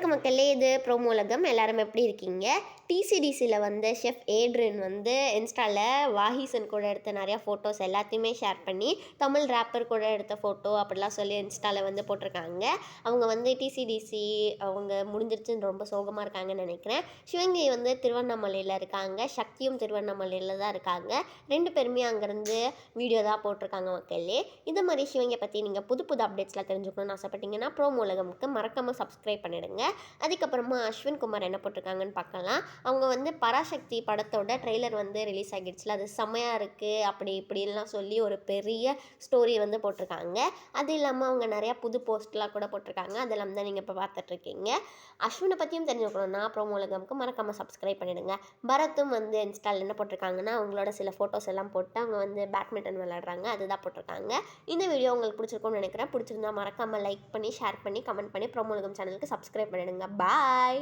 வணக்கம் மக்களே, இது ப்ரோமோ உலகம். எல்லாரும் எப்படி இருக்கீங்க? டிசிடிசியில் வந்து ஷெஃப் ஏட்ரின் வந்து இன்ஸ்டாவில் வாஹீசன் கூட எடுத்த நிறையா ஃபோட்டோஸ் எல்லாத்தையுமே ஷேர் பண்ணி தமிழ் ரேப்பர் கூட எடுத்த ஃபோட்டோ அப்படிலாம் சொல்லி இன்ஸ்டாவில் வந்து போட்டிருக்காங்க. அவங்க வந்து டிசிடிசி அவங்க முடிஞ்சிருச்சுன்னு ரொம்ப சோகமாக இருக்காங்கன்னு நினைக்கிறேன். சிவங்கி வந்து திருவண்ணாமலையில் இருக்காங்க, சக்தியும் திருவண்ணாமலையில் தான் இருக்காங்க. 2 பேருமே அங்கேருந்து வீடியோ தான் போட்டிருக்காங்க மக்களே. இந்த மாதிரி சிவங்கியை பற்றி நீங்கள் புது புது அப்டேட்ஸ்லாம் தெரிஞ்சுக்கணும்னு ஆசைப்பட்டீங்கன்னா ப்ரோமோ உலகமுக்கு மறக்காமல் சப்ஸ்கிரைப் பண்ணிடுங்க. அதுக்கப்புறமா அஸ்வின் குமார் என்ன போட்டிருக்காங்கன்னு பார்க்கலாம். அவங்க வந்து பராசக்தி படத்தோட ட்ரெய்லர் வந்து ரிலீஸ் ஆகிடுச்சுல, அது செம்மையாக இருக்குது அப்படி இப்படின்லாம் சொல்லி ஒரு பெரிய ஸ்டோரி வந்து போட்டிருக்காங்க. அது இல்லாமல் அவங்க நிறையா புது போஸ்ட்லாம் கூட போட்டிருக்காங்க. அதெல்லாம் தான் நீங்கள் இப்போ பார்த்துட்ருக்கீங்க. அஸ்வினை பற்றியும் தெரிஞ்சுக்கணும்னா ப்ரோமோ உலகமுக்கு மறக்காமல் சப்ஸ்கிரைப் பண்ணிடுங்க. பரத்தும் வந்து இன்ஸ்டாவில் என்ன போட்டிருக்காங்கன்னா, அவங்களோட சில ஃபோட்டோஸ் எல்லாம் போட்டு அவங்க வந்து பேட்மிண்டன் விளையாடுறாங்க, அதுதான் போட்டிருக்காங்க. இந்த வீடியோ உங்களுக்கு பிடிச்சிருக்கும்னு நினைக்கிறேன். பிடிச்சிருந்தா மறக்காமல் லைக் பண்ணி, ஷேர் பண்ணி, கமெண்ட் பண்ணி ப்ரோமோ உலகம் சேனலுக்கு சப்ஸ்கிரைப் பண்ணிடுங்க. பாய்.